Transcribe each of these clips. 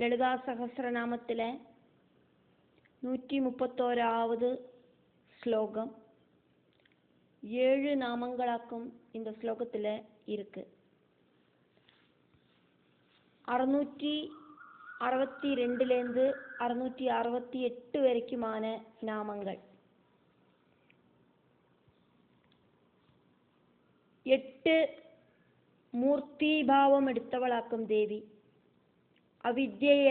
ലളിതാ സഹസ്രനാമത്തിലെ 131வது ஸ்லோகம் 7 நாமங்களாக்கும் இந்த ஸ்லோகத்தில் இருக்கு. 662லேருந்து 668 வரைக்குமான நாமங்கள். 8 மூர்த்தி பாவம் எடுத்தவளாக்கும் தேவி, அவித்யைய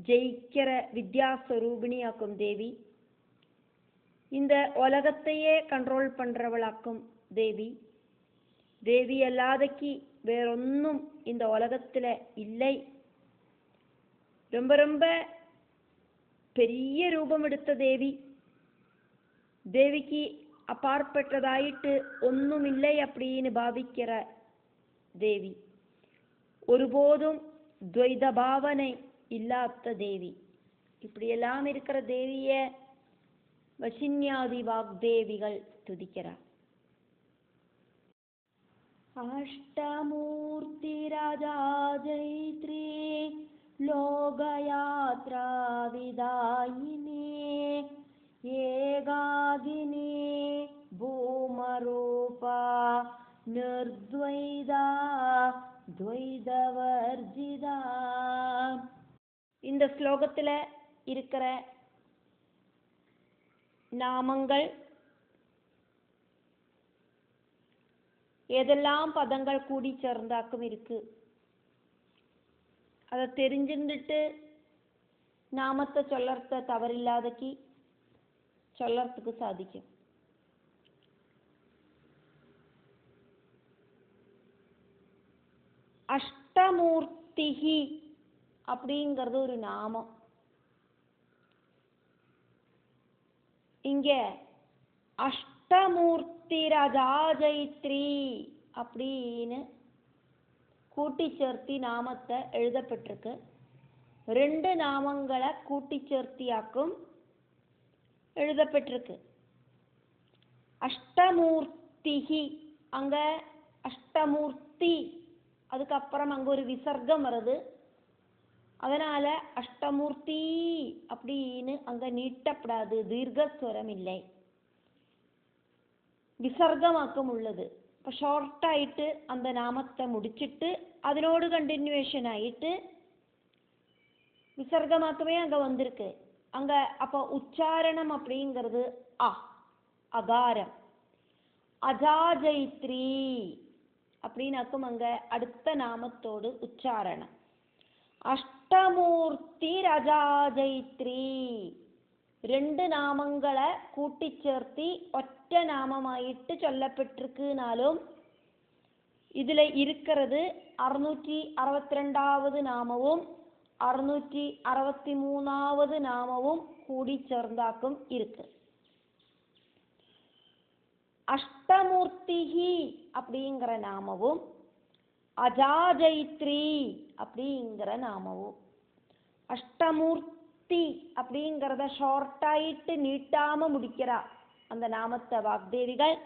ஜெயிக்கிற வித்யாஸ்வரூபிணியாக்கும் தேவி, இந்த உலகத்தையே கண்ட்ரோல் பண்றவளாக்கும் தேவி, தேவி அல்லாதக்கு வேறொன்னும் இந்த உலகத்துல இல்லை. ரொம்ப ரொம்ப பெரிய ரூபம் எடுத்த தேவி, தேவிக்கு அப்பாற்பட்டதாயிட்டு ஒன்றுமில்லை அப்படின்னு பாவிக்கிற தேவி, ஒருபோதும் துவைத பாவனை இல்லாத தேவி. இப்படியெல்லாம் இருக்கிற தேவிய வசின்யாதி வாக்தேவிகள் துதிக்கிறார். அஷ்டமூர்த்தி ராஜா ஜெயித்ரி லோகயாத்ரா விதாயினி ஏகாகினி பூமரூபா நிர்த்வைதா துவைதவர்ஜிதா. இந்த ஸ்லோகத்தில் இருக்கிற நாமங்கள் ஏதெல்லாம் பதங்கள் கூடி சேர்ந்தாக்கும் இருக்கு, அதை தெரிஞ்சுட்டு நாமத்தை சொல்லறத தவறில்லாதக்கு சொல்லறதுக்கு சாதிக்கும். அஷ்டமூர்த்திகி அப்படிங்கிறது ஒரு நாமம். இங்க அஷ்டமூர்த்தி ராஜாஜைத்ரி அப்படின்னு கூட்டி சேர்த்தி நாமத்தை எழுதப்பட்டிருக்கு. 2 நாமங்களை கூட்டி சேர்த்தியாக்கும் எழுதப்பட்டிருக்கு. அஷ்டமூர்த்திகி, அங்க அஷ்டமூர்த்தி, அதுக்கப்புறம் அங்க ஒரு விசர்க்கம் வருது. அதனால அஷ்டமூர்த்தி அப்படின்னு அங்க நீட்டப்படாது, தீர்க்கஸ்வரம் இல்லை, விசர்க்கமாக்கம் உள்ளது. இப்போ ஷார்ட் ஆயிட்டு அந்த நாமத்தை முடிச்சிட்டு அதனோடு கண்டினியூவேஷன் ஆயிட்டு விசர்க்கமாக்கமே அங்க வந்திருக்கு. அங்க அப்போ உச்சாரணம் அப்படிங்கிறது அகாரம். அஜாஜைத்ரி அப்படின்னாக்கும் அங்க அடுத்த நாமத்தோடு உச்சாரணம். அஷ்டமூர்த்தி ரஜாஜைத்ரி 2 நாமங்களை கூட்டி சேர்த்தி ஒற்ற நாமமாயிட்டு சொல்லப்பட்டிருக்குனாலும் இதுல இருக்கிறது 662வது நாமவும் 663வது நாமவும் கூடி சேர்ந்தாக்கும் இருக்கு. அஷ்டமூர்த்திகி அப்படிங்கிற நாமவும் அஜாஜைத்ரி அப்படிங்கிற நாமவும். அஷ்டமூர்த்தி அப்படிங்கிறத ஷார்ட்டாயிட்டு நீட்டாம முடிக்கிறா அந்த நாமத்தை வாக்தேவிகள்.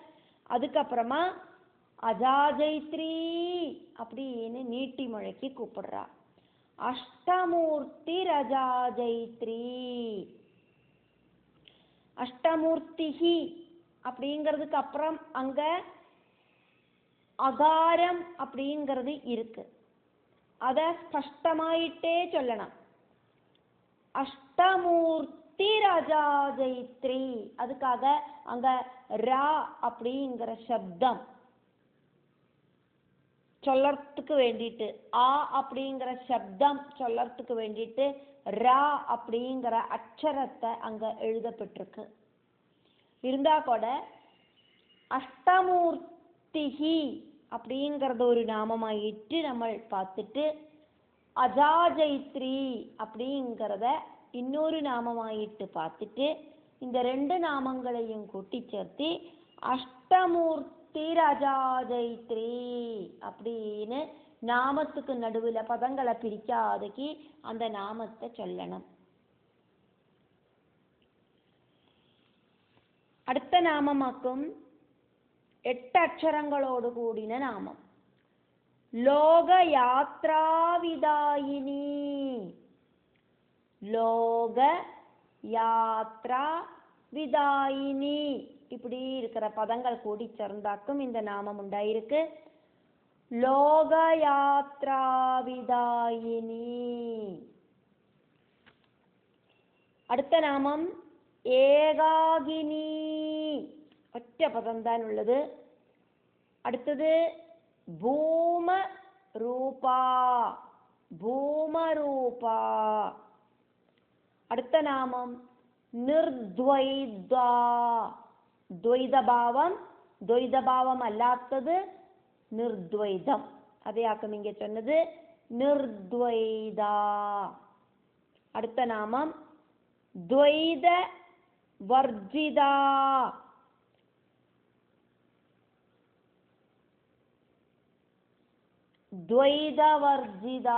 அதுக்கப்புறமா அஜாஜைத்ரி அப்படின்னு நீட்டி முழக்கி கூப்பிடுறா. அஷ்டமூர்த்தி ரஜாஜைத்ரி. அஷ்டமூர்த்திகி அப்படிங்கிறதுக்கு அப்புறம் அங்க அகாரம் அப்படிங்கிறது இருக்கு, அதை ஸ்பஷ்டமாயிட்டே சொல்லணும். அஷ்டமூர்த்தி ராஜாஜைத்ரி, அதுக்காக அங்க ரா அப்படிங்கிற சப்தம் சொல்லறதுக்கு வேண்டிட்டு, அப்படிங்கிற சப்தம் சொல்லறதுக்கு வேண்டிட்டு ரா அப்படிங்கிற அக்ஷரத்தை அங்க எழுதப்பட்டிருக்கு. இருந்தா கூட அஷ்டமூர்த்திகி அப்படிங்கிறது ஒரு நாமமாயிட்டு நம்ம பார்த்துட்டு அஜாஜைத்ரி அப்படிங்கிறத இன்னொரு நாமமாயிட்டு பார்த்துட்டு இந்த 2 நாமங்களையும் கூட்டி சேர்த்து அஷ்டமூர்த்தி ராஜாஜைத்ரி அப்படின்னு நாமத்துக்கு நடுவில் பதங்களை பிரிக்காதக்கு அந்த நாமத்தை சொல்லணும். அடுத்த நாமமாக்கும் 8 அக்ஷரங்களோடு கூடின நாமம். லோகயாத்ராவிதாயினி லோக யாத்ரா விதாயினி. இப்படி இருக்கிற பதங்கள் கூடி சேர்ந்தாக்கும் இந்த நாமம் உண்டாயிருக்கு. லோக யாத்ரா விதாயினி. അടുത്ത നാമം ഏകാകിനി. ഒറ്റ പദം താൻ ഉള്ളത്. അടുത്തത് ഭൂമരൂപ. ഭൂമരൂപ. അടുത്ത നാമം നിർദ്വൈത. ദ്വൈതഭാവം, ദ്വൈതഭാവം അല്ലാത്തത് നിർദ്വൈതം. അതെയാക്കും ഇങ്ങ ചൊന്നത് നിർദ്വൈത. അടുത്ത നാമം ദ്വൈത വർജിത. ദ്വൈതവർജിത.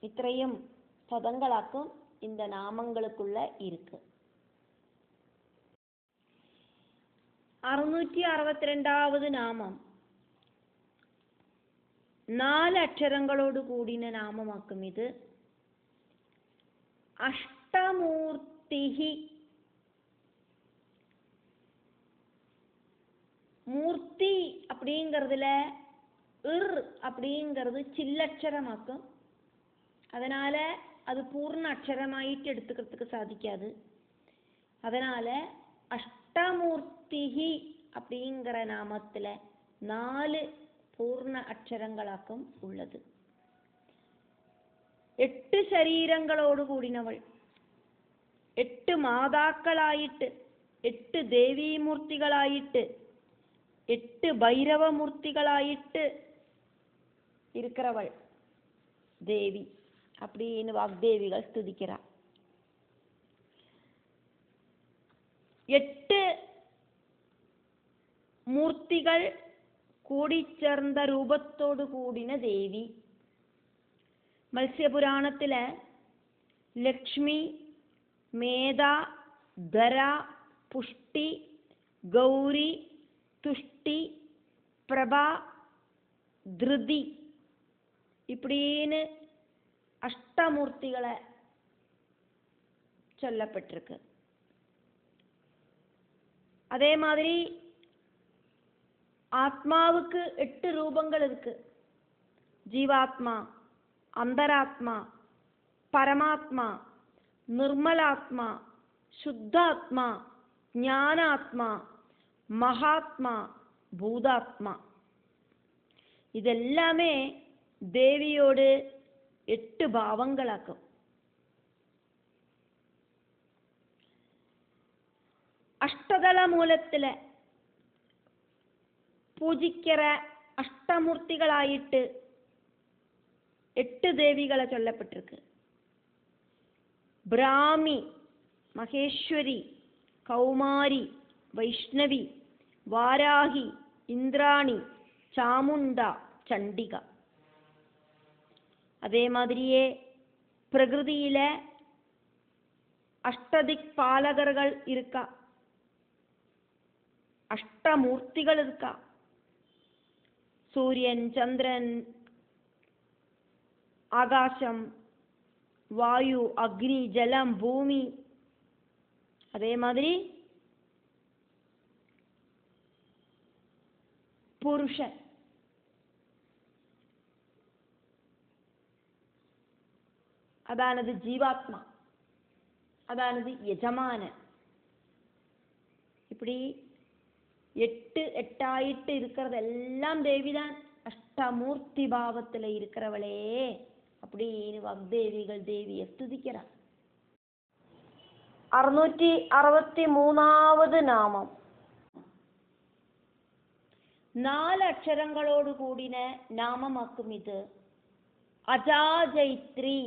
ഇത്രയും പദങ്ങളാക്കും இந்த நாமங்களுக்குள்ள இருக்கு. 662வது നാമം 4 അക്ഷരങ്ങളോട് കൂടിയ നാമമാക്കും ഇത്. അഷ്ടമൂർത്തിഹി. மூர்த்தி அப்படிங்கிறதுல அப்படிங்கிறது சில்லட்சரமாக்கும். அதனால அது பூர்ண அக்ஷரமாயிட்டு எடுத்துக்கிறதுக்கு சாதிக்காது. அதனால அஷ்டமூர்த்திஹி அப்படிங்கிற நாமத்துல 4 பூர்ண அக்ஷரங்களாக்கும் உள்ளது. 8 ശരീരങ്ങളോട് കൂടിനവൾ, 8 മാതാക്കളായിട്ട്, 8 ദേവീമൂർത്തികളായിട്ട്, 8 பைரவமூர்த்திகளாயிட்டு இருக்கிறவள் தேவி அப்படின்னு வாக்தேவிகள் ஸ்துதிக்கிறார். 8 மூர்த்திகள் കൂടിച്ചേർന്ന രൂപത്തോട് കൂടിന ദേവി. മത്സ്യപുരാണത്തിലെ ലക്ഷ്മി, മേധ, ധര, പുഷ്ടി, ഗൗരി, തുഷ്ടി, പ്രഭ, ധൃതി இப்படின்னு அஷ்டமூர்த்திகளை சொல்லப்பட்டிருக்கு. அதே மாதிரி ஆத்மாவுக்கு 8 ரூபங்கள் இருக்கு. ஜீவாத்மா, அந்தராத்மா, பரமாத்மா, நிர்மலாத்மா, சுத்தாத்மா, ஞானாத்மா, மகாத்மா, பூதாத்மா. இதெல்லாமே தேவியோடு 8 பாவங்களாக்கும். அஷ்டதள மூலத்துல பூஜிக்கிற அஷ்டமூர்த்திகளாயிட்டு 8 தேவிகளை சொல்லப்பட்டிருக்கு. பிராமி, மகேஸ்வரி, கௌமாரி, வைஷ்ணவி, வாராகி, இந்திராணி, சாமுண்டா, சண்டிகா. அதே மாதிரியே பிரகிருதியில அஷ்டதிக் பாலகர்கள் இருக்கா, அஷ்டமூர்த்திகள் இருக்கா. சூரியன், சந்திரன், ஆகாசம், வாயு, அக்னி, ஜலம், பூமி. அதே மாதிரி புருஷன், அதானது ஜீவாத்மா, அதானது யஜமானன். இப்படி 8 8ஆயிட்டு இருக்கிறதெல்லாம் தேவிதான். அஷ்டமூர்த்தி பாவத்துல இருக்கிறவளே அப்படின்னு வாக்தேவிகள் தேவியை ஸ்துதிக்கிறார். 663வது நாமம் 4 அக்ஷரங்களோடு கூடின நாமமாக்கும் இது. அஜாஜைத்ரி.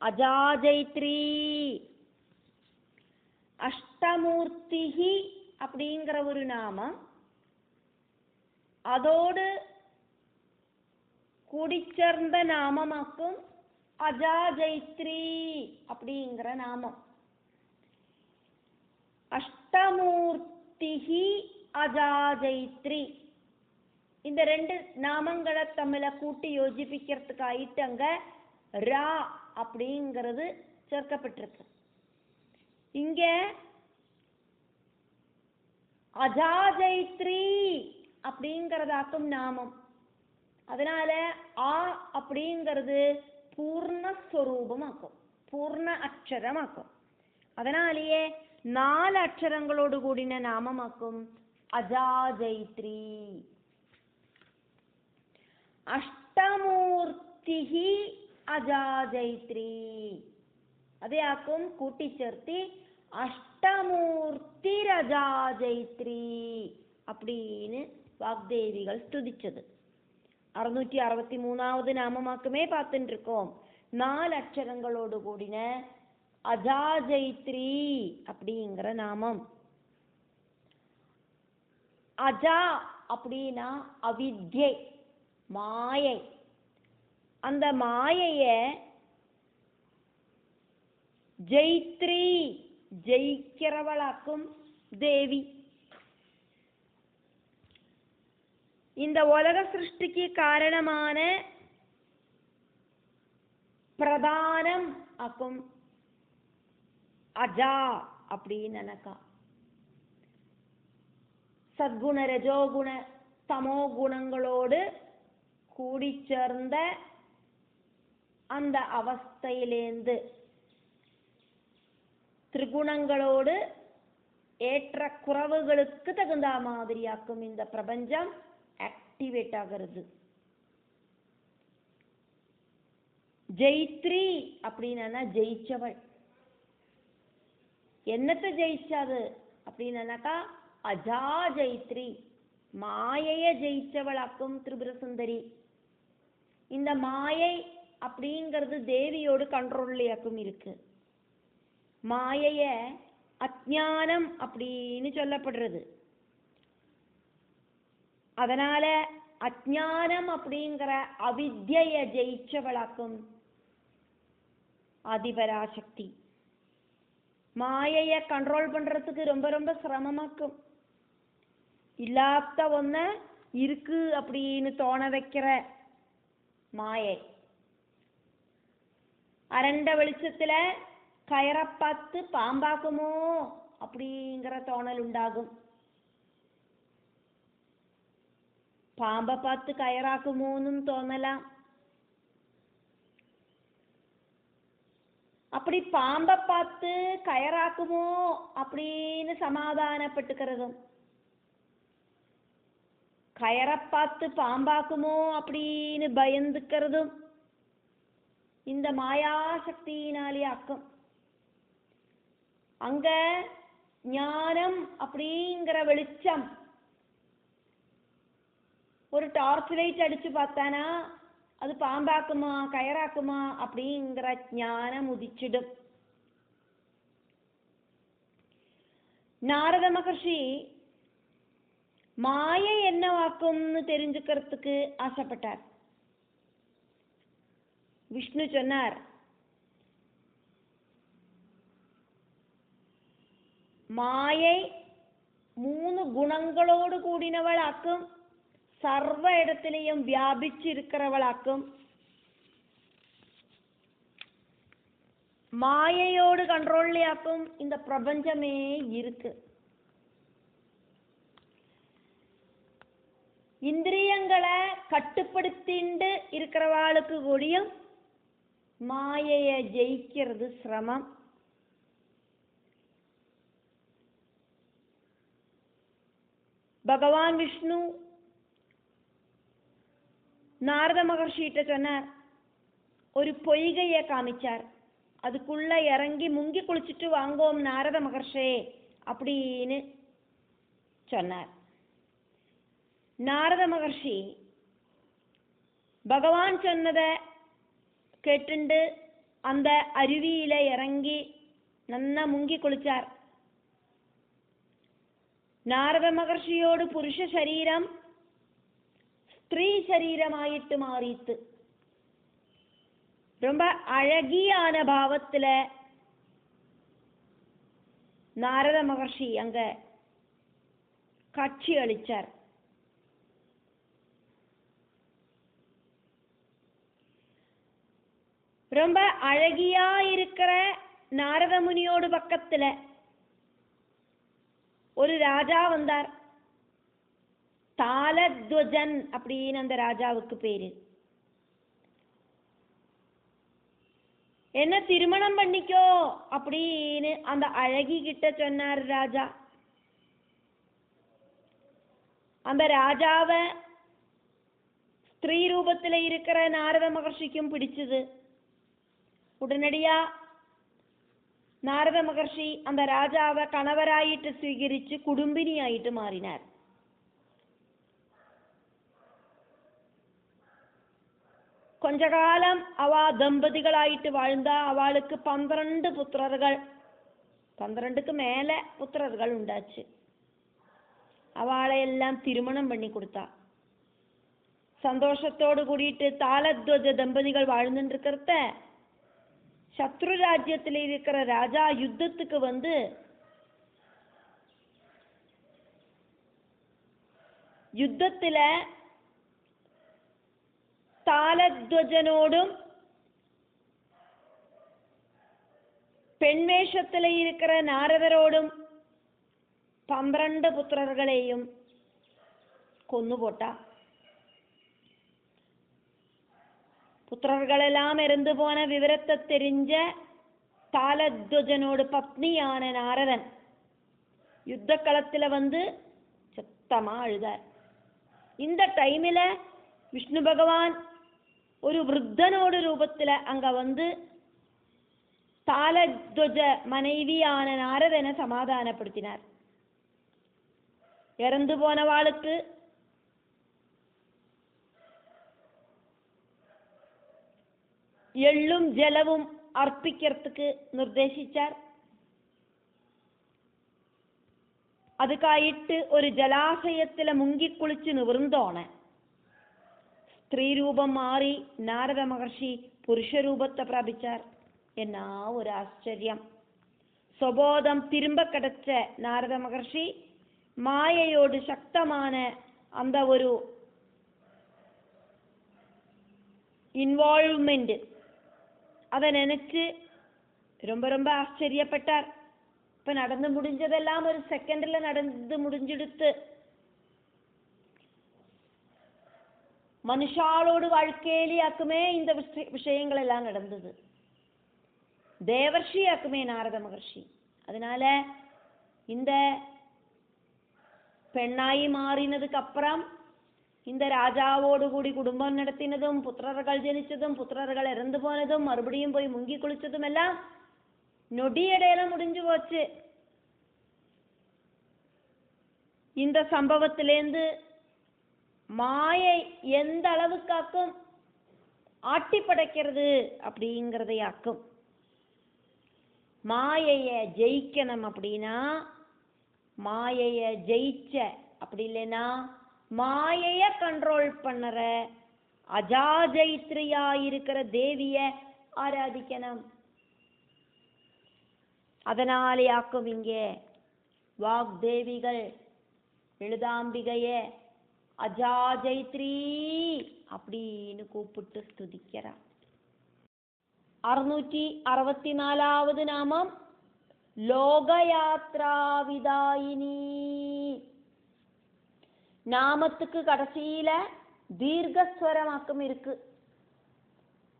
அஜாஜைத்ரி. அஷ்டமூர்த்திஹி அப்படிங்கிற ஒரு நாமம், அதோடு கூடிச்சேர்ந்த நாமமாக்கும் அஜாஜைத்ரி அப்படிங்கிற நாமம். அஷ்டமூர்த்திஹி அஜாஜைத்ரி. இந்த 2 நாமங்களை தமிழ கூட்டி யோசிப்பிக்கிறதுக்காயிட்டு அங்க ரா அப்படிங்கிறது சேர்க்கப்பட்டிருக்கு. இங்க அஜாஜைத்ரி அப்படிங்கிறதாக்கும் நாமம். அதனால ஆ அப்படிங்கிறது பூர்ணஸ்வரூபமாக்கும், பூர்ண அக்ஷரமாக்கும். அதனாலேயே 4 அக்ஷரங்களோடு கூடின நாமமாக்கும் அஜாஜைத்ரி. அஷ்டமூர்த்திஹி அஜாஜைத்ரி, അതേ ആക്കും കൂട്ടിച്ചേർത്തി അഷ്ടമൂർത്തിരജാജൈത്രി அப்படின்னு வாக்தேவிகள் ஸ்துதிச்சது. 663வது நாமமாக்குமே பார்த்துட்டு இருக்கோம். 4 அக்ஷரங்களோடு கூடின அஜாஜைத்ரி அப்படிங்கிற நாமம். அஜா அப்படின்னா அவித்யை, மாயை. அந்த மாயைய ஜெயித்ரி, ஜெயிக்கிறவளாக்கும் தேவி. இந்த உலக சிருஷ்டிக்கு காரணமான பிரதானம் ஆக்கும் அஜா அப்படின்னு நினைக்கா. சத்குண ரஜோகுண தமோ குணங்களோடு கூடி சேர்ந்த அந்த அவஸ்தையிலேந்து திரிகுணங்களோடு ஏற்ற குறவுகளுக்கு தகுந்த மாதிரியாக்கும் இந்த பிரபஞ்சம் ஆக்டிவேட் ஆகிறது. ஜெயித்ரி அப்படின்னா ஜெயிச்சவள். என்னத்தை ஜெயிச்சாது அப்படின்னாக்கா அஜா ஜெயித்ரி, மாயைய ஜெயிச்சவளாக்கும் திரிபுர சுந்தரி. இந்த மாயை அப்படிங்கிறது தேவியோடு கண்ட்ரோல்லையாக்கும் இருக்கு. மாயைய அஜ்ஞானம் அப்படின்னு சொல்லப்படுறது. அதனால அஜ்ஞானம் அப்படிங்கிற அவித்யை ஜெயிச்சவளாக்கும் ஆதிபராசக்தி. மாயைய கண்ட்ரோல் பண்றதுக்கு ரொம்ப ரொம்ப சிரமமாக்கும். இல்லாத ஒன்ன இருக்கு அப்படின்னு தோண வைக்கிற மாயை. அரண்ட வெளிச்சத்துல கயரை பார்த்து பாம்பாக்குமோ அப்படிங்கிற தோணல் உண்டாகும். பாம்பை பார்த்து கயറാக்குமோன்னு தோணலாம். அப்படி பாம்பை பார்த்து கயറാக்குமோ அப்படின்னு சமாதானப்பட்டுக்கிறதும், கயரை பார்த்து பாம்பாக்குமோ அப்படின்னு பயந்துக்கிறதும் இந்த மாயாசக்தியினாலே ஆக்கும். அங்க ஞானம் அப்படிங்கிற வெளிச்சம் ஒரு டார்ச் லைட் அடிச்சு பார்த்தானா அது பாம்பாக்குமா கயறாக்குமா அப்படிங்கிற ஞானம் உதிச்சிடும். நாரத மகர்ஷி மாயை என்னவாக்கும்னு தெரிஞ்சுக்கிறதுக்கு ஆசைப்பட்டார். விஷ்ணு சொன்னார், மாயை 3 குணங்களோடு கூடினவளாக்கும், சர்வ இடத்திலையும் வியாபிச்சு இருக்கிறவளாக்கும், மாயையோடு கண்ட்ரோல்லையாக்கும் இந்த பிரபஞ்சமே இருக்கு. இந்திரியங்களை கட்டுப்படுத்திண்டு இருக்கிறவாளுக்கு கூடியும் மாயைய ஜெயிக்கிறது சிரமம். பகவான் விஷ்ணு நாரத மகர்ஷிட்ட சொன்னார், ஒரு பொய்கையை காமிச்சார். அதுக்குள்ள இறங்கி முங்கி குளிச்சுட்டு வாங்கோம் நாரத மகர்ஷே அப்படின்னு சொன்னார். நாரத மகர்ஷி பகவான் சொன்னதை கேட்டுண்டு அந்த அருவியில இறங்கி நன்னா முங்கி குளிச்சார். நாரத மகர்ஷியோடு புருஷ சரீரம் ஸ்திரீ சரீரமாயிட்டு மாறித்து. ரொம்ப அழகியான பாவத்துல நாரத மகர்ஷி அங்க காட்சி அளிச்சார். ரொம்ப அழகியா இருக்கிற நாரத முனியோடு பக்கத்துல ஒரு ராஜா வந்தார். தாலத்வஜன் அப்படின்னு அந்த ராஜாவுக்கு பேரு. என்ன திருமணம் பண்ணிக்கோ அப்படின்னு அந்த அழகி கிட்ட சொன்னார் ராஜா. அந்த ராஜாவை ஸ்திரீ ரூபத்துல இருக்கிற நாரத மகர்ஷிக்கும் பிடிச்சது. உடனடியா நாரத மகர்ஷி அந்த ராஜாவை கணவராயிட்டு സ്വീകരിച്ച് കുടുംബിനിയായിട്ട് മാറിനാർ. கொஞ்ச காலம் அவ தம்பதிகளாயிட்டு வாழ்ந்தா. அவளுக்கு 12 புத்திரர்கள், 12க்கு மேல புத்திரர்கள் உண்டாச்சு. அவளை எல்லாம் திருமணம் பண்ணி கொடுத்தா. சந்தோஷத்தோடு கூடிட்டு தாலத்வஜ தம்பதிகள் வாழ்ந்துட்டு இருக்கிறத சத்ரு ராஜ்யத்தில் இருக்கிற ராஜா யுத்தத்துக்கு வந்து யுத்தத்துல தாலத்வஜனோடும் பெண்வேஷத்தில் இருக்கிற நாரதரோடும் 12 புத்திரர்களையும் கொன்னுபோட்டா. புத்திரர்களெல்லாம் இறந்து போன விவரத்தை தெரிஞ்ச தாலத்வஜனோடு பத்னியான நாரதன் யுத்த களத்துல வந்து சத்தமா அழுதார். இந்த டைமில் விஷ்ணு பகவான் ஒரு விருத்தனோடு ரூபத்துல அங்க வந்து தாலத்வஜ மனைவியான நாரதனை சமாதானப்படுத்தினார். இறந்து போனவாளுக்கு எள்ளும் ஜலவும் அர்ப்பிக்கிறதுக்கு நிர்தேசிச்சார். அதுக்காயிட்டு ஒரு ജലാശയത്തിലെ മുങ്ങി കുളിച്ച് നിവർന്നോണ സ്ത്രീരൂപം മാറി നാരദ മഹർഷി പുരുഷരൂപത്തെ പ്രാപിച്ചാർ. എന്നാ ഒരു ആശ്ചര്യം! സ്വബോധം തിരുമ്പ കിടച്ച നാരദ മഹർഷി മായയോട് ശക്തமான அந்த ஒரு இன்வால்வ்மெண்ட் அதை நினைச்சு ரொம்ப ரொம்ப ஆச்சரியப்பட்டார். இப்ப நடந்து முடிஞ்சதெல்லாம் ஒரு செகண்ட்ல நடந்து முடிஞ்செடுத்து மனுஷாளோடு வாழ்க்கையிலேயாக்குமே இந்த விஷயங்கள் எல்லாம் நடந்தது. தேவர்ஷியாக்குமே நாரத மகர்ஷி. அதனால இந்த பெண்ணாയി மாறினதுக்கு அப்புறம் இந்த ராஜாவோடு கூடி குடும்பம் நடத்தினதும் புத்திரர்கள் ஜனிச்சதும் புத்திரர்கள் இறந்து போனதும் மறுபடியும் போய் முங்கி குளிச்சதும் எல்லாம் நொடியடையில முடிஞ்சு போச்சு. இந்த சம்பவத்திலேருந்து மாயை எந்த அளவுக்காக்கும் ஆட்டி படைக்கிறது அப்படிங்கிறதையாக்கும். மாயைய ஜெயிக்கணும் அப்படின்னா, மாயைய ஜெயிச்ச அப்படி இல்லைன்னா மாயைய கண்ட்ரோல் பண்ணற அஜாஜைத்ரியா இருக்கிற தேவிய ஆராதிக்கணும். அதனாலேயாக்கும் இங்கே வாக்தேவிகள் எழுதாம்பிகைய அஜாஜைத்ரி அப்படின்னு கூப்பிட்டு ஸ்துதிக்கிறார். 664வது நாமம் லோகயாத்ராவிதாயினி. நாமத்துக்கு கடைசியில தீர்க்கஸ்வரமாக்கம் இருக்கு.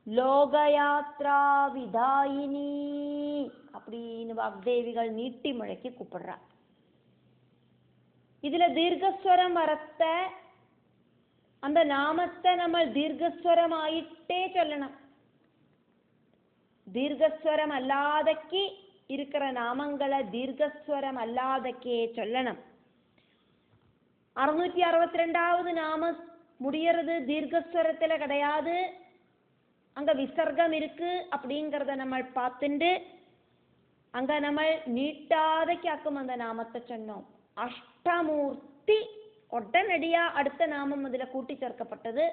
லோகயாத்ராவிதாயினி அப்படின்னு வாக்தேவிகள் நீட்டி முழக்கி கூப்பிடுறா. இதுல தீர்க்கஸ்வரம் வரத்த அந்த நாமத்தை நம்ம தீர்க்கஸ்வரம் ஆயிட்டே சொல்லணும். தீர்க்கஸ்வரம் அல்லாதக்கு இருக்கிற நாமங்களை தீர்க்கஸ்வரம் அல்லாதக்கே சொல்லணும். 662வது நாமம் முடியறது தீர்க்கஸ்வரத்துல கிடையாது, அங்க விசர்க்கம் இருக்கு அப்படிங்கிறத நம்ம பார்த்துட்டு அங்க நம்ம நீட்டாதைக்காக்கும் அந்த நாமத்தை சொன்னோம். அஷ்டமூர்த்தி உடனடியா அடுத்த நாமம் அதுல கூட்டி சேர்க்கப்பட்டது.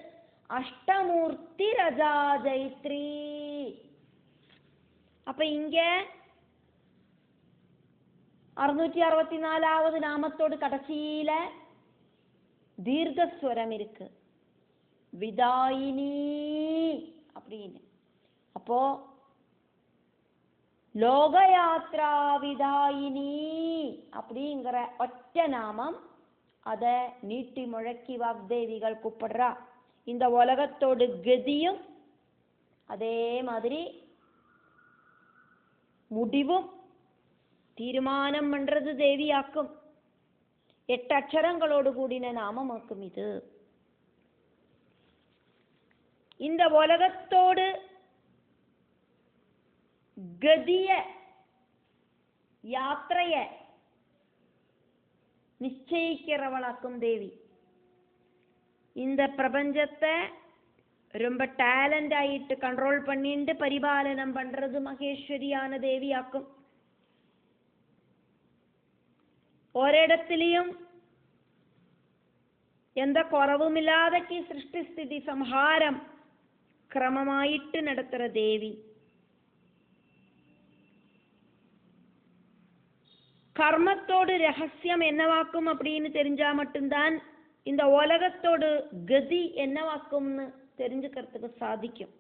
அஷ்டமூர்த்தி ரஜாஜைத்ரி. அப்ப இங்க 664வது நாமத்தோடு கடைசியில தீர்க்கஸ்வரம் இருக்கு, விதாயினி அப்படின்னு. அப்போ லோகயாத்ராவிதாயினி அப்படிங்கிற ஒற்ற நாமம் அதை நீட்டி முழக்கி வாக்தேவிகள் கூப்பிடுறா. இந்த உலகத்தோடு கதியும் அதே மாதிரி முடிவும் தீர்மானம் பண்றது தேவியாக்கும். 8 அக்ஷரங்களோடு கூடின நாமமாக்கும் இது. இந்த உலகத்தோடு கதிய யாத்திரைய நிச்சயிக்கிறவளாக்கும் தேவி. இந்த பிரபஞ்சத்தை ரொம்ப டேலண்ட் ஆயிட்டு கண்ட்ரோல் பண்ணிட்டு பரிபாலனம் பண்றது மகேஸ்வரியான தேவியாக்கும். ഒരിടത്തിലെയും എന്താ കുറവുമില്ലാതെക്ക് സൃഷ്ടിസ്ഥിതി സംഹാരം ക്രമമായിട്ട് നടത്തുന്ന ദേവി. கர்மத்தோடு ரகசியம் என்னவாக்கும் அப்படின்னு தெரிஞ்சா மட்டும்தான் இந்த உலகத்தோடு கதி என்னவாக்கும்னு தெரிஞ்சுக்கிறதுக்கு சாதிக்கும்.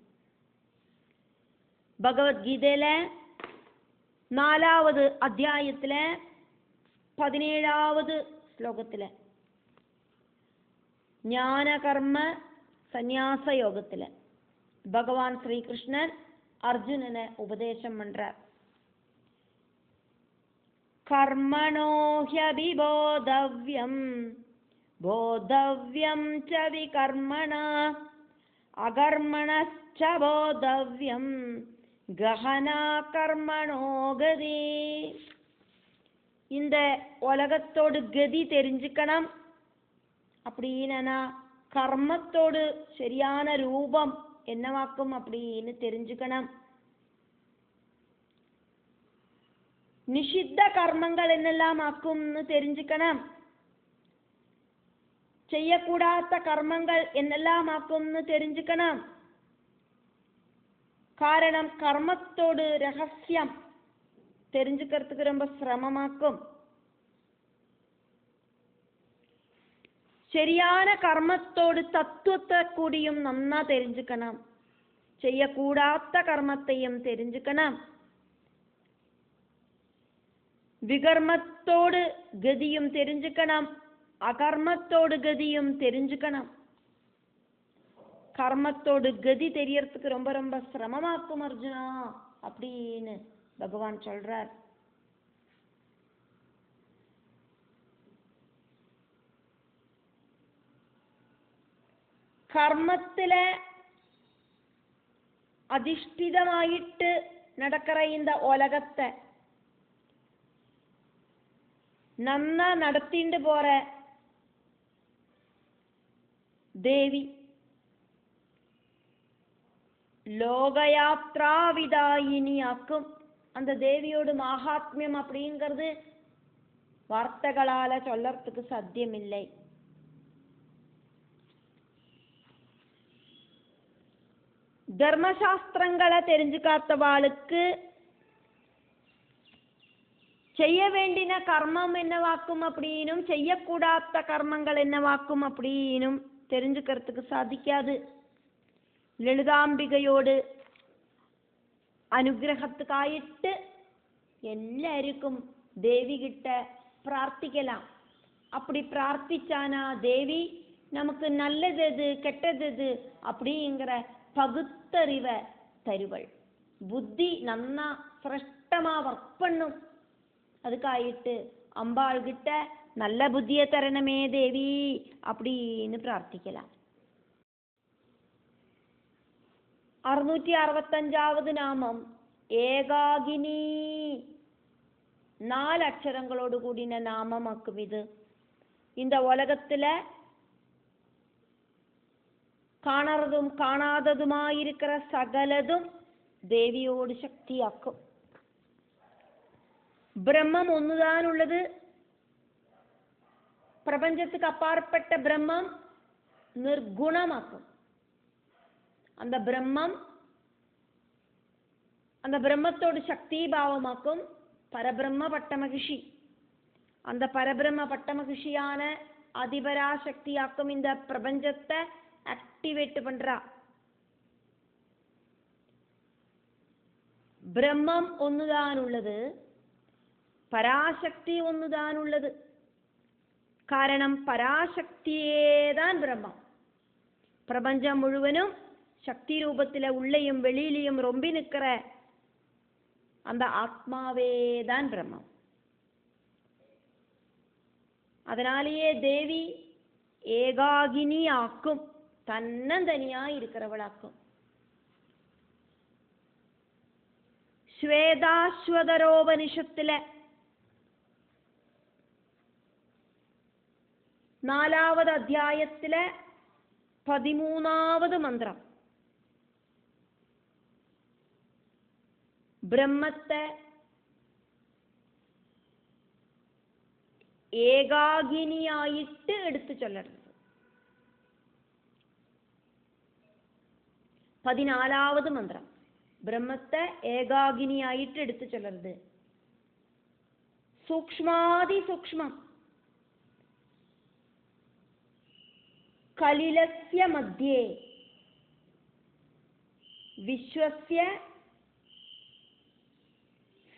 பகவத்கீதையில 4வது அத்தியாயத்துல 17வது ശ്ലോകത്തില് ஞான கர்ம சந்நியாச யோகத்துல பகவான் ஸ்ரீகிருஷ்ணன் அர்ஜுனனை உபதேசம் பண்றார். கர்மணோ ஹ்யபிபோதவ்யம் போதவ்யம் ச விகர்மணா அகர்மணச்ச போதவ்யம் கஹனா கர்மணோ கதி. இந்த உலகத்தோடு கதி தெரிஞ்சுக்கணும் அப்படின்னா கர்மத்தோடு சரியான ரூபம் என்னவாக்கும் அப்படின்னு தெரிஞ்சுக்கணும். நிஷித்த கர்மங்கள் என்னெல்லாம் ஆக்கும்னு தெரிஞ்சுக்கணும். செய்யக்கூடாத கர்மங்கள் என்னெல்லாம் ஆக்கும்னு தெரிஞ்சுக்கணும். காரணம் கர்மத்தோடு ரகசியம் தெரிஞ்சுக்கிறதுக்கு ரொம்ப சிரமமாக்கும். சரியான கர்மத்தோடு தத்துவத்தை கூடியும் நன்னா தெரிஞ்சுக்கணும். செய்யக்கூடாத கர்மத்தையும் தெரிஞ்சுக்கணும். விகர்மத்தோடு கதியும் தெரிஞ்சுக்கணும். அகர்மத்தோடு கதியும் தெரிஞ்சுக்கணும். கர்மத்தோடு கதி தெரியறதுக்கு ரொம்ப ரொம்ப சிரமமாக்கும் அர்ஜுனா அப்படின்னு பகவான் சொல்றார். கர்மத்தில அதிஷ்டிதமாயிட்டு நடக்கிற இந்த உலகத்தை நன்னா நடத்திண்டு போற தேவி லோகயாத்ராவிதாயினி ஆக்கும். அந்த தேவியோட மகாத்மியம் அப்படிங்கிறது வார்த்தைகளால சொல்லறதுக்கு சாத்தியமில்லை. தர்மசாஸ்திரங்களை தெரிஞ்சுக்காத்தவாளுக்கு செய்ய வேண்டின கர்மம் என்னவாக்கும் அப்படின்னும் செய்யக்கூடாத கர்மங்கள் என்னவாக்கும் அப்படின்னும் தெரிஞ்சுக்கிறதுக்கு சாதிக்காது. ലളിതാംബികയോട് അനുഗ്രഹത്തുക്കായിട്ട് എല്ലാവർക്കും ദേവി കിട്ട പ്രാർത്ഥിക്കലാം. அப்படி பிரார்த்திச்சானா தேவி நமக்கு நல்லது கெட்டது அப்படிங்கிற பகுத்தறிவை தருவள். புத்தி நன்னா சிரஷ்டமா ஒர்க் பண்ணும். அதுக்காயிட்டு அம்பாள் கிட்ட நல்ல புத்தியை தரணமே தேவி அப்படின்னு பிரார்த்திக்கலாம். 665வது நாமம் ஏகாகினி. 4 அக்ஷரங்களோடு கூடின நாமமாக்கும் இது. இந்த உலகத்துல காணறதும் காணாததுமாயிருக்கிற சகலதும் தேவியோடு சக்தியாக்கும். பிரம்மம் ஒண்ணுதான் உள்ளது. பிரபஞ்சத்துக்கு அப்பாற்பட்ட பிரம்மம் நிர்குணமாக்கும். அந்த பிரம்மத்தோடு சக்தி பாவமாக்கும் பரபிரம்ம பட்டமகிஷி. அந்த பரபிரம்ம பட்டமகிஷியான அதிபராசக்தியாக்கும் இந்த பிரபஞ்சத்தை ஆக்டிவேட் பண்றா. ബ്രഹ്മം ഒന്നുതാനുള്ളത്, പരാശക്തി ഒന്നുതാനുള്ളത്. കാരണം പരാശക്തിയേതാൻ ബ്രഹ്മം. பிரபஞ்சம் முழுவதும் சக்தி ரூபத்தில் உள்ளேயும் வெளியிலையும் ரொம்பி நிற்கிற அந்த ஆத்மாவே தான் பிரம்மம். அதனாலேயே தேவி ஏகாகினி ஆக்கும், தன்னந்தனியா இருக்கிறவளாக்கும். ശ്വേതാശ്വതരോപനിഷത്തിലെ 4ാவது അധ്യായത്തിലെ 13ാவது മന്ത്രം ബ്രഹ്മത്തെ ഏകാഗിനിയായിട്ട് എടുത്തു ചൊല്ലരുത്. 14ാவது മന്ത്രം ബ്രഹ്മത്തെ ഏകാഗിനിയായിട്ട് എടുത്തു ചൊല്ലരുത്. സൂക്ഷ്മാതി സൂക്ഷ്മം കലിലസ്യ മധ്യേ വിശ്വസ്യ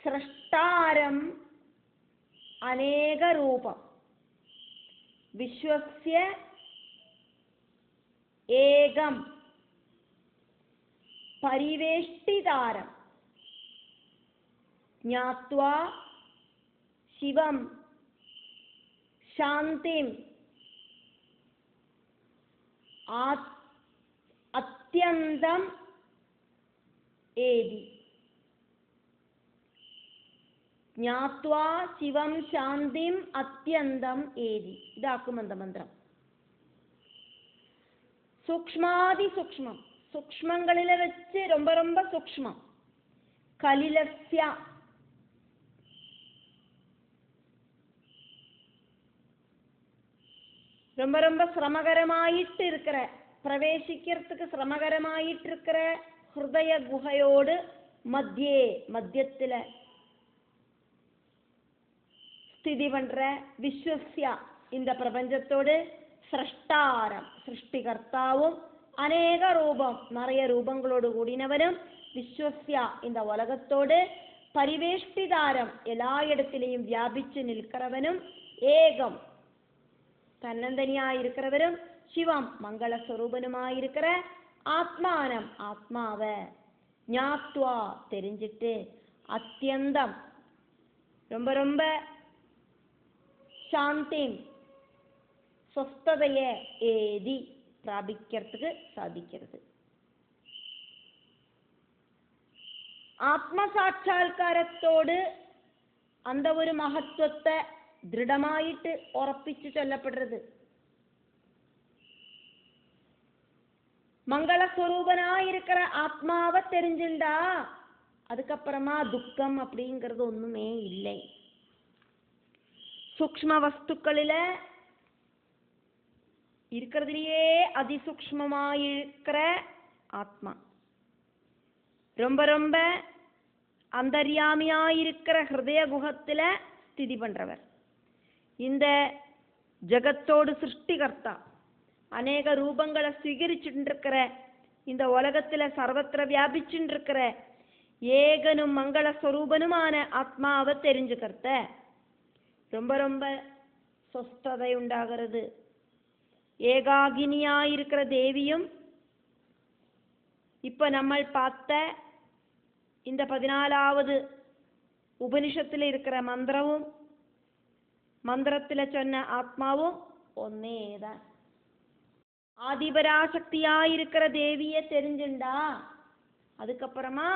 സൃഷ്ടാരം അനേകരൂപം വിശ്വസ്യ ഏകം പരിവേഷ്ടിതാരം ജ്ഞാത്വാ ശിവം ശാന്തിം അത്യന്തം ഏതി. ജ്ഞാത്വാ ശിവം ശാന്തിം അത്യന്തം ഏതി. ഇതാക്കും മന്ത്രം. സൂക്ഷ്മാതി സൂക്ഷ്മം, സൂക്ഷ്മങ്ങളിലെ വെച്ച് ரொம்ப ரொம்ப സൂക്ഷ്മം. കലിലസ്യ ரொம்ப ரொம்ப சிரமகரமாயிட்டு இருக்கிற, பிரவேசிக்கிறதுக்கு சிரமகரமாயிட்டு இருக்கிற ஹிருதய குகையோடு மத்தியே மத்தியத்துல ஸ்திதி பண்ற விஸ்வஸ்யா இந்த பிரபஞ்சத்தோடு சிருஷ்டாரம் சிருஷ்டிகர்த்தாவும் அநேக ரூபம் நிறைய ரூபங்களோடு கூடினவனும் விஸ்வஸ்யா இந்த உலகத்தோடு பரிவேஷ்டிதாரம் எல்லா இடத்திலையும் வியாபிச்சு நிற்கிறவனும் ஏகம் தன்னந்தனியாயிருக்கிறவரும் சிவம் மங்களஸ்வரூபனுமாயிருக்கிற ஆத்மானம் ஆத்மாவ ஞாத்வா தெரிஞ்சிட்டு அத்தியந்தம் ரொம்ப ரொம்ப சாந்தி സ്വസ്ഥതയെ ഏതി പ്രാപിக்கிறதுக்கு സാധിக்கிறது. ആത്മസാക്ഷാത്കാരത്തോട് அந்த ഒരു മഹത്വത്തെ ദൃഢമായിട്ട് ഉറപ്പിച്ചു ചൊല്ലപ്പെടുന്നത്. மங்களஸ்வரூபனாயிருக்கிற ஆத்மாவை தெரிஞ்சுண்டா அதுக்கப்புறமா துக்கம் அப்படிங்கிறது ஒண்ணுமே இல்லை. சூக்ஷ்ம வஸ்துக்களில இருக்கிறதுலயே அதிசூக்ஷ்மமாயிருக்கிற ஆத்மா, ரொம்ப ரொம்ப அந்தர்யாமியாயிருக்கிற ஹிருதய குஹத்துல ஸ்திதி பண்றவர், இந்த ஜகத்தோடு சிருஷ்டிகர்த்தா அநேக ரூபங்களை ஸ்வீகரிச்சுட்டு இருக்கிற, இந்த உலகத்துல சர்வத்திர வியாபிச்சுட்டு இருக்கிற ஏகனும் மங்கள ஸ்வரூபனுமான ஆத்மாவை தெரிஞ்சுக்கிறத ரொம்ப ரொம்ப சொஸ்ததை உண்டாகிறது. ஏகாகினியாயிருக்கிற தேவியும் இப்ப நம்ம பார்த்த இந்த 14வது உபனிஷத்துல இருக்கிற மந்திரமும் மந்திரத்துல சொன்ன ஆத்மாவும் ஒன்னேதான். ஆதிபராசக்தியாயிருக்கிற தேவியை தெரிஞ்சுண்டா அதுக்கப்புறமா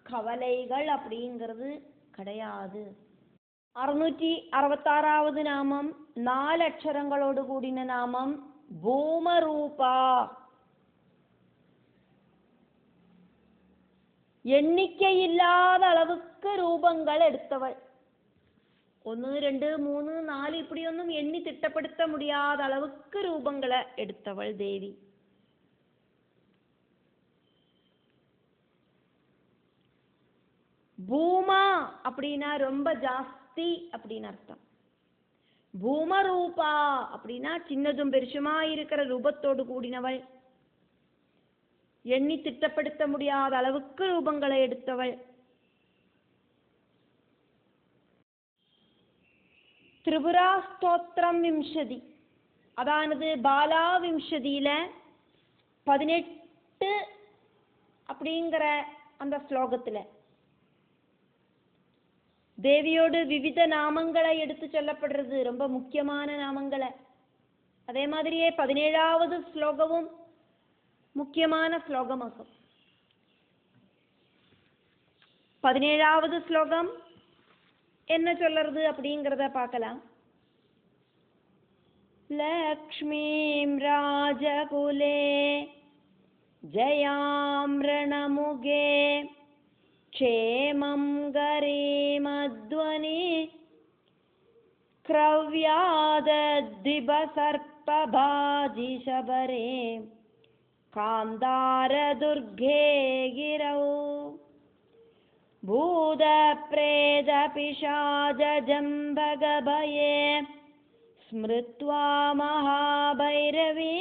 கவலைகள் அப்படிங்கிறது கிடையாது. 666வது நாமம் 4 அக்ஷரங்களோடு கூடின நாமம் பூமரூபா. எண்ணிக்கையில்லாத அளவுக்கு ரூபங்கள் எடுத்தவள். 1 2 3 4 இப்படிയൊന്നും எண்ணி திட்டப்படுத்த முடியாத அளவுக்கு ரூபங்களை எடுத்தவள் தேவி. பூமா அப்படின்னா ரொம்ப ஜாஸ்தி அப்படின்னு அர்த்தம். பூமரூபா அப்படின்னா சின்னதும் பெருசுமா இருக்கிற ரூபத்தோடு கூடினவள், எண்ணி திட்டப்படுத்த முடியாத அளவுக்கு ரூபங்களை எடுத்தவள். திரிபுரா ஸ்தோத்திரம் விம்சதி, அதானது பாலா விம்சதியில 18 அப்படிங்கிற அந்த ஸ்லோகத்துல தேவியோடு விவித நாமங்களை எடுத்து சொல்லப்படுறது, ரொம்ப முக்கியமான நாமங்களை. அதே மாதிரியே 17வது ஸ்லோகமும் முக்கியமான ஸ்லோகமாகும். 17வது ஸ்லோகம் என்ன சொல்றது அப்படிங்கிறத பார்க்கலாம். லக்ஷ்மீம் ராஜகுலே ஜயாம் ரணமுகே க்ஷேமம் கரீமத்வனி க்ரவ்யாதத்விபசர்ப்பபாஜிஷபரே காந்தாரதுர்கே கிரௌ भूतप्रेतपिशाचजम्बगभये स्मृत्वा महाभैरवी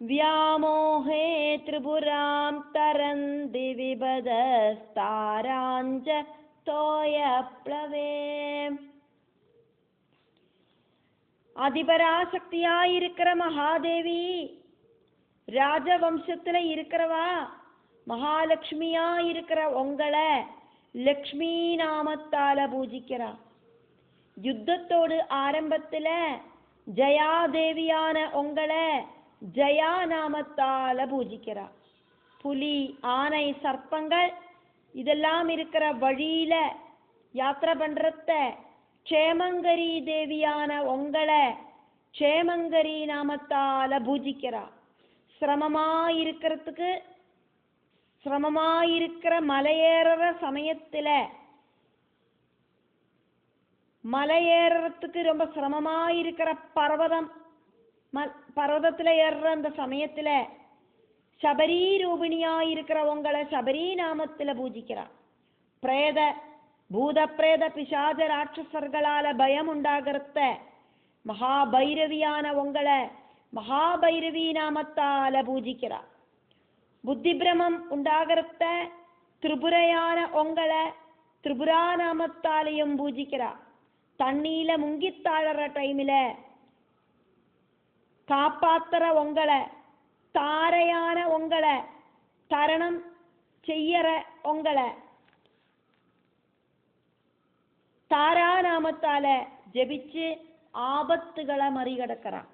व्यामोहे त्रिपुरां तरन्ति विपदस्ताराञ्च तोयप्लवे. அதிபராசக்தியாயிருக்கிற மகாதேவி, ராஜவம்சத்துல இருக்கிறவா, மகாலட்சுமியா இருக்கிற உங்களை லக்ஷ்மி நாமத்தால பூஜிக்கிறா. யுத்தத்தோடு ஆரம்பத்துல ஜயாதேவியான உங்களை ஜயா நாமத்தால பூஜிக்கிறா. புலி, ஆனை, சர்ப்பங்கள் இதெல்லாம் இருக்கிற வழியில யாத்திரை பண்றத க்ஷேமங்கரி தேவியான உங்களை க்ஷேமங்கரி நாமத்தால பூஜிக்கிறா. சிரமமாயிருக்கிற மலையேற சமயத்துல மலையேறத்துக்கு ரொம்ப சிரமமாயிருக்கிற பர்வதத்துல ஏறுற அந்த சமயத்துல சபரி ரூபிணியாயிருக்கிற உங்களை சபரி நாமத்துல பூஜிக்கிறா. பூத பிரேத பிசாஜ ராட்சசர்களால பயம் உண்டாகிறத மகாபைரவியான உங்களை மகாபைரவி நாமத்தால பூஜிக்கிறா. புத்தி பிரமம் உண்டாகிறத திரிபுரையான உங்களை திரிபுரா நாமத்தாலையும் பூஜிக்கிறா. தண்ணீல முங்கித்தாழற டைமில காப்பாத்துற உங்களை தாரையான உங்களை தரணம் செய்யற உங்களை தாரா நாமத்தால ஜபிச்சு ஆபத்துகளை மறிகடக்கிறான்.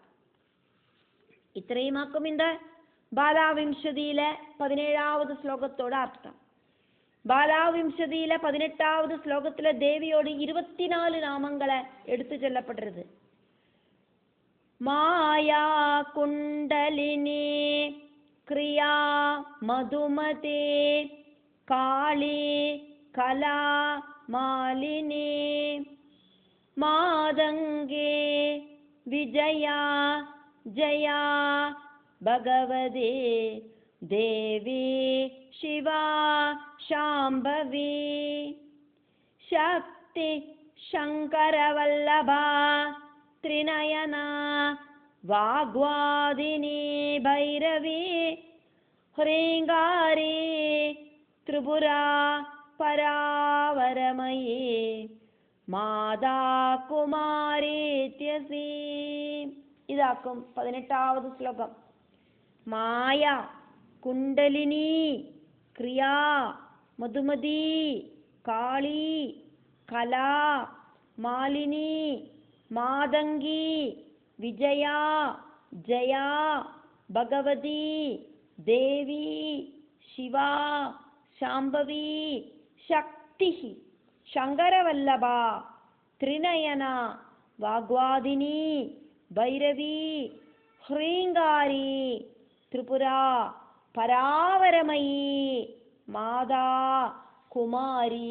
இത്രയുമാക്കും இந்த பாலாவிம்சதியில 17வது ஸ்லோகத்தோட அர்த்தம். பாலாவிம்சதியில 18வது ஸ்லோகத்துல தேவியோடு 24 நாமங்களை எடுத்து சொல்லப்படுறது. மாயா குண்டலினி கிரியா மதுமதே காளி கலா மாலினி மாதங்கே விஜயா ஜயா பகவதே தேவி சிவா சாம்பவி சக்தி சங்கரவல்லபா त्रिनयना वाग्वादिनी भैरवी ह्रीङ्गारी त्रिपुरा परावरमयी मादा कुमारीत्यसि. இதாக்கும் 18வது ஸ்லோகம். மாயா குண்டலினி கிரியா மதுமதி காளி கலா மாலினி மாதங்கி விஜயா ஜயா பகவதி தேவி சிவா சாம்பவி சக்தி சங்கரவல்லபா திரிநயனா வாக்வாதினி பைரவி ஹ்ரீங்காரி திரிபுரா பராவரமயி மாதா குமாரி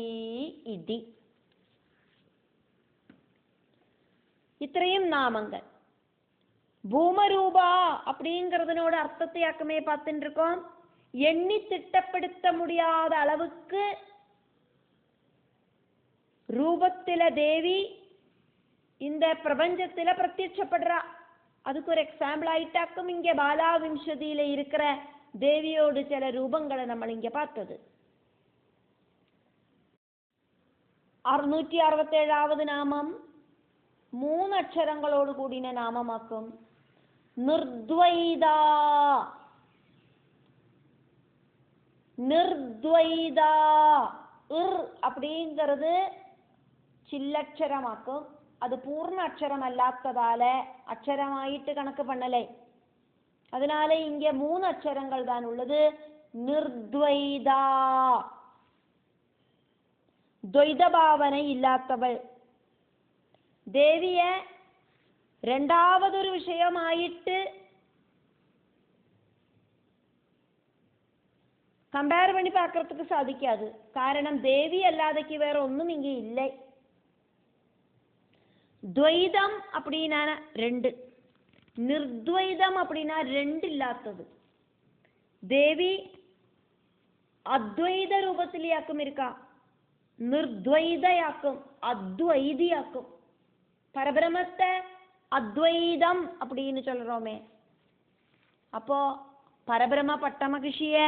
இதி. இത്രയും நாமங்கள் பூமரூபா அப்படிங்கிறதுனோட அர்த்தத்தையாக்கமே பார்த்துட்டு இருக்கோம். எண்ணி திட்டப்படுத்த முடியாத அளவுக்கு ரூபத்தில தேவி இந்த பிரபஞ்சத்தில பிரத்யட்சப்படுறா. அதுக்கு ஒரு எக்ஸாம்பிள் ஆயிட்டாக்கும் இங்க பாலாவிம்சதியில இருக்கிற தேவியோடு சில ரூபங்களை நம்ம இங்க பார்த்தது. 667வது நாமம் മൂന്നക്ഷരങ്ങളോട് കൂടിയ നാമമാക്കും. നിർദ്വൈത. നിർദ്വൈത. ഇർ அப்படிங்கிறது ചില്ലക്ഷരമാക്കും. അത് പൂർണ്ണ അക്ഷരമല്ലാത്തതാലെ അക്ഷരമായിട്ട് കണക്ക് പണ്ണലേ. அதனால இங்க மூணு அக்ஷரங்கள் தான் உள்ளது. நிர்த்வைதா. ദ്വൈത ഭാവന ഇല്ലാത്തവൾ. ദേവിയെ രണ്ടാമതൊരു വിഷയമായിട്ട് കമ്പയർ பண்ணி பார்க்கிறதுக்கு സാധിക്കാது. കാരണം ദേവി അല്ലാതെക്ക് വേറെ ഒന്നും ഇങ്ങ ഇല്ല. ദ്വൈതം அப்படினா രണ്ട്, നിർദ്വൈതം அப்படினா രണ്ടില്ലാത്തത്. ദേവി അദ്വൈത രൂപത്തിലാക്കും ഇരിക്കാം, നിർദ്വൈതയാക്കും, അദ്വൈതിയാക്കും. പരബ്രഹ്മത്തെ അദ്വൈതം அப்படின்னு சொல்றோமே. அப்போ பரபிரம்ம பட்டமகிஷியே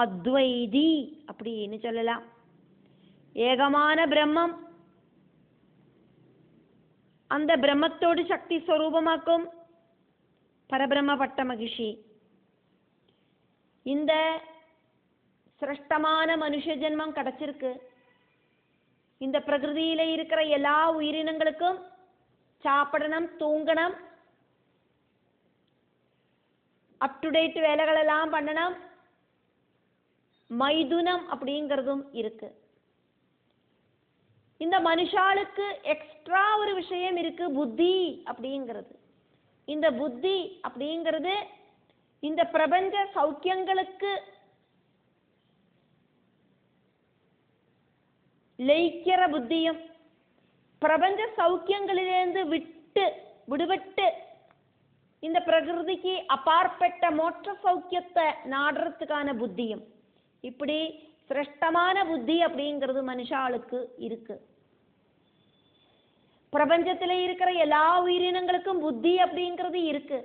அத்வைதி அப்படின்னு சொல்லலாம். ஏகமான பிரம்மம் அந்த பிரம்மத்தோடு சக்தி ஸ்வரூபமாக்கும் பரபிரம்ம பட்டமகிஷி. இந்த சிரஷ்டமான மனுஷ ஜென்மம் கிடைச்சிருக்கு. இந்த பிரகிருதியில இருக்கிற எல்லா உயிரினங்களுக்கும் சாப்பிடணும், தூங்கணும், அப் டு டேட் வேலைகள் எல்லாம் பண்ணணும், மைதுனம் அப்படிங்கிறதும் இருக்கு. இந்த மனுஷாளுக்கு எக்ஸ்ட்ரா ஒரு விஷயம் இருக்கு, புத்தி அப்படிங்கிறது. இந்த புத்தி அப்படிங்கிறது இந்த பிரபஞ்ச சௌக்கியங்களுக்கு ലയിக்கிற புத்தியும் பிரபஞ்ச சௌக்கியங்களிலிருந்து விடுபட்டு இந்த பிரகிருதிக்கு அப்பாற்பட்ட மோட்ச சௌக்கியத்தை நாடுறதுக்கான புத்தியும், இப்படி சிரேஷ்டமான புத்தி அப்படிங்கிறது மனுஷாளுக்கு இருக்கு. பிரபஞ்சத்தில் இருக்கிற எல்லா உயிரினங்களுக்கும் புத்தி அப்படிங்கிறது இருக்கு.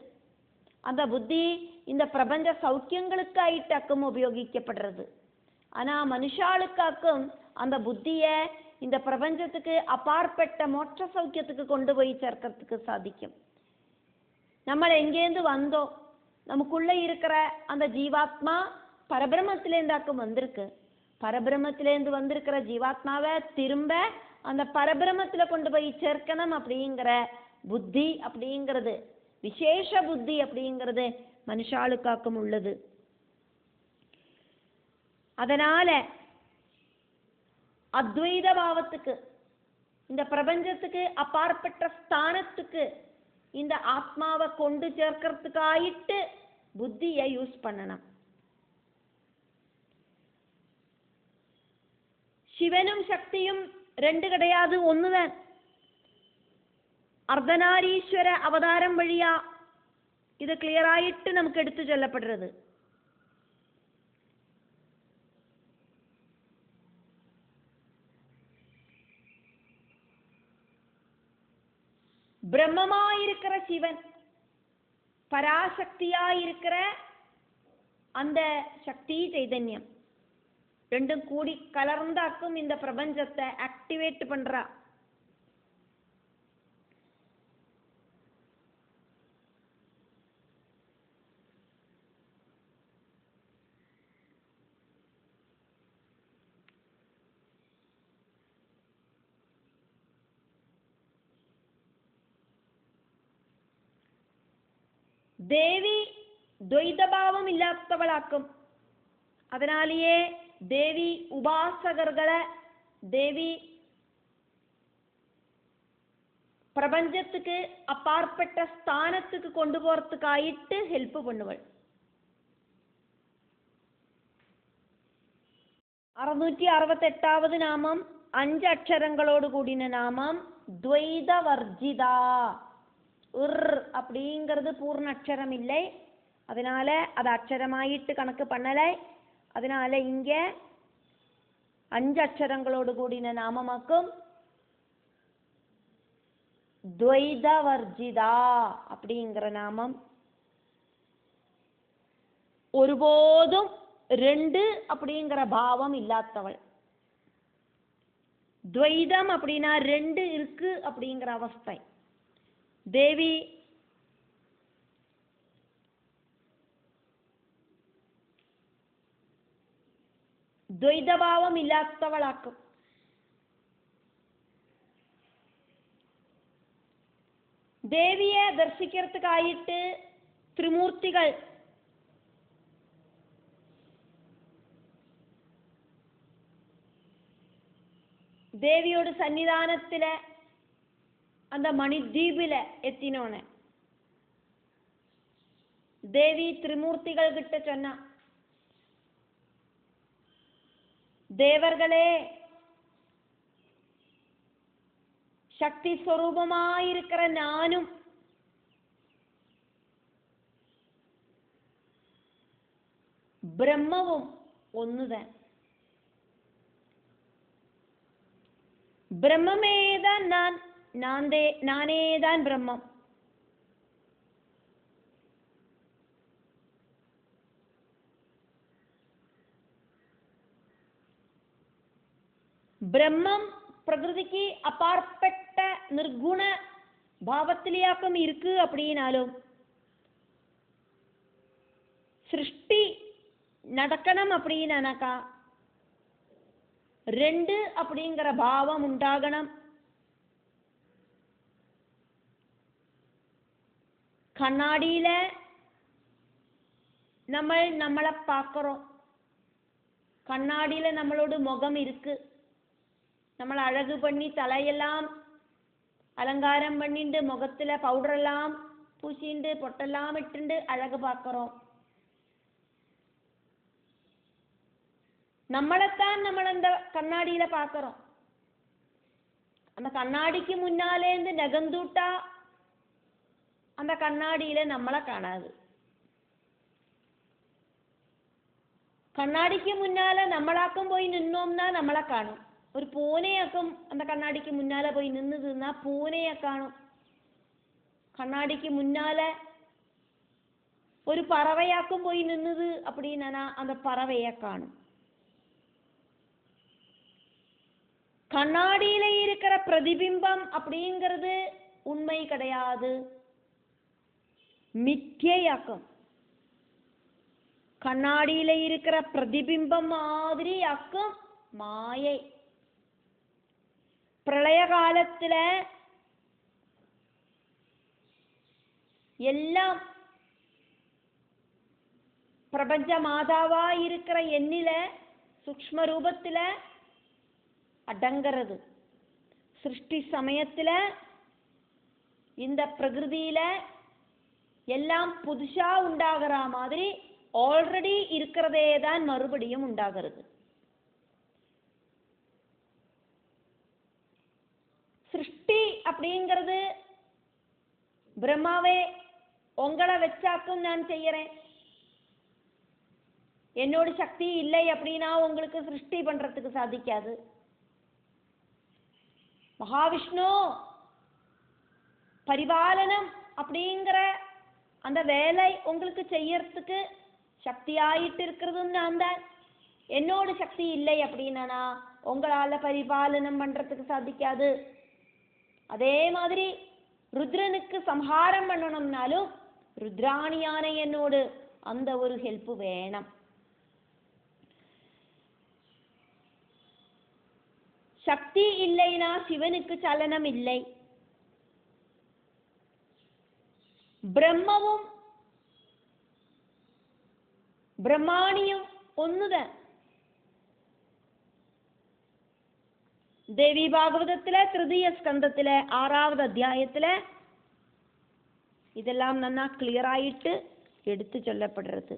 அந்த புத்தி இந்த பிரபஞ்ச சௌக்கியங்களுக்காயிட்டாக்கும் உபயோகிக்கப்படுறது. ஆனா மனுஷாளுக்காக்கும் அந்த புத்தியை இந்த பிரபஞ்சத்துக்கு அப்பாற்பட்ட மோட்ச சௌக்கியத்துக்கு கொண்டு போய் சேர்க்கிறதுக்கு சாதிக்கும். நம்ம எங்கேருந்து வந்தோம், நமக்குள்ள இருக்கிற அந்த ஜீவாத்மா பரபிரம்மத்திலேருந்தாக்கும் வந்திருக்கு. பரபிரம்மத்திலேருந்து வந்திருக்கிற ஜீவாத்மாவை திரும்ப அந்த பரபிரம்மத்துல கொண்டு போய் சேர்க்கணும் அப்படிங்கிற புத்தி அப்படிங்கிறது, விசேஷ புத்தி அப்படிங்கிறது மனுஷாளுக்காக்கும் உள்ளது. அதனால அத்வைத பாவத்துக்கு, இந்த பிரபஞ்சத்துக்கு அப்பாற்பட்ட ஸ்தானத்துக்கு இந்த ஆத்மாவை கொண்டு சேர்க்கிறதுக்காயிட்டு புத்தியை யூஸ் பண்ணணும். சிவனும் சக்தியும் ரெண்டு கிடையாது, ஒண்ணுதான். அர்த்தநாரீஸ்வர அவதாரம் வழியா இது கிளியர் ஆயிட்டு நமக்கு எடுத்து சொல்லப்படுறது. பிரம்மமாயிருக்கிற சிவன், பராசக்தியாயிருக்கிற அந்த சக்தி சைதன்யம் ரெண்டும் கூடி கலர்ந்தாக்கும் இந்த பிரபஞ்சத்தை ஆக்டிவேட் பண்றா. ദേവി ദ്വൈതഭാവം ഇല്ലാത്തവളാക്കും. അതിനാലെയേ ദേവി ഉപാസകർകളെ ദേവി പ്രപഞ്ചத்துக்கு അപ്പാർപ്പെട്ട സ്ഥാനத்துக்கு കൊണ്ടുപോறதுக்காയിട്ട് ഹെൽപ്പ് பண்ணுவள். 668வது നാമം 5 അക്ഷരങ്ങളോട് കൂടിയ നാമം ദ്വൈതവർജിത. அப்படிங்கிறது பூர்ண அக்ஷரம் இல்லை, அதனால அது அக்ஷரமாயிட்டு கணக்கு பண்ணலை. அதனால இங்க 5 அக்ஷரங்களோடு கூடின நாமமாக்கும் துவைதவர்ஜிதா அப்படிங்கிற நாமம். ஒருபோதும் 2 அப்படிங்கிற பாவம் இல்லாதவள். துவைதம் அப்படின்னா 2 இருக்கு அப்படிங்கிற அவஸ்தை. ദേവി ദ്വൈതഭാവമില്ലാത്തവളാക്കും. ദേവിയെ ദർശിக்கிறதுக்காയിട്ട് ത്രിമൂർത്തികൾ ദേവിയോട് സന്നിധാനത്തിലെ அந்த மணிദ്വീപിലെ എത്തിനോണെ ദേവി ത്രിമൂർത്തികൾ കിട്ട ചൊന്ന தேவர்களே சக்தி ஸ்வரூபமாயிருக்கிற நானும் பிரம்மவும் ஒண்ணுதான். பிரம்மமேதான் நானேதான் பிரம்மம். பிரம்மம் பிரகிருதிக்கு அப்பாற்பட்ட நிர்குண பாவத்திலேயாக்கும் இருக்கு அப்படின்னாலும் சிருஷ்டி நடக்கணும் அப்படின்னாக்கா ரெண்டு அப்படிங்கிற பாவம் உண்டாகணும். கண்ணாடியில நம்மளை பார்க்கிறோம். கண்ணாடியில நம்மளோட முகம் இருக்கு. നമ്മൾ அழகு பண்ணி தலையெல்லாம் அலங்காரம் பண்ணிட்டு முகத்துல பவுடர் எல்லாம் பூசிண்டு பொட்டெல்லாம் இட்டுண்டு அழகு பார்க்கிறோம். நம்மளைத்தான் നമ്മൾ அந்த கண்ணாடியில பார்க்கிறோம். அந்த கண்ணாடிக்கு முன்னாலே இருந்து நகந்தூட்டா அந்த கண்ணாடியில நம்மளை காணாது. கண்ணாடிக்கு முன்னால நம்மளாக்கும் போய் நின்னோம்னா நம்மளை காணும். ஒரு பூனையாக்கும் அந்த கண்ணாடிக்கு முன்னால போய் நின்னுதுன்னா பூனையை காணும். கண்ணாடிக்கு முன்னால ஒரு பறவையாக்கும் போய் நின்னுது அப்படின்னா அந்த பறவையை காணும். கண்ணாடியில இருக்கிற பிரதிபிம்பம் அப்படிங்கிறது உண்மை கிடையாது, மித்தியாக்கும். கண்ணாடியில இருக்கிற பிரதிபிம்பம் மாதிரி ஆக்கும் மாயை. பிரளய காலத்துல எல்லாம் பிரபஞ்ச மாதாவா இருக்கிற எண்ணில சூக்ஷ்ம ரூபத்துல அடங்கிறது. சிருஷ்டி சமயத்துல இந்த பிரகிருதியில எல்லாம் புதுசா உண்டாகிற மாதிரி ஆல்ரெடி இருக்கிறதே தான் மறுபடியும் உண்டாகிறது. சிருஷ்டி அப்படிங்கிறது பிரம்மாவே உங்களை வச்சாக்கும் நான் செய்யறேன், என்னோட சக்தி இல்லை அப்படின்னா உங்களுக்கு சிருஷ்டி பண்றதுக்கு சாதிக்காது. மகாவிஷ்ணு பரிபாலனம் அப்படிங்கிற அந்த வேலை உங்களுக்கு செய்யறதுக்கு சக்தி ஆயிட்டு இருக்கிறதும் நான் தான். என்னோட சக்தி இல்லை அப்படின்னா உங்களால பரிபாலனம் பண்றதுக்கு சாதிக்காது. அதே மாதிரி ருத்ரனுக்கு சம்ஹாரம் பண்ணணும்னாலும் ருத்ராணியான என்னோடு அந்த ஒரு ஹெல்ப் வேணும். சக்தி இல்லைனா சிவனுக்கு சலனம் இல்லை. பிரம்மவும் பிரம்மாணியும் ஒண்ணுதான். ദേവി ഭാഗവതത്തിലെ തൃതീയ സ്കന്ധത്തിലെ 6ാவது അധ്യായത്തിലെ ഇതെല്ലാം നന്നാ ക്ലിയർ ആയിട്ട് എടുത്തു ചൊല്ലപ്പെടുന്നത്.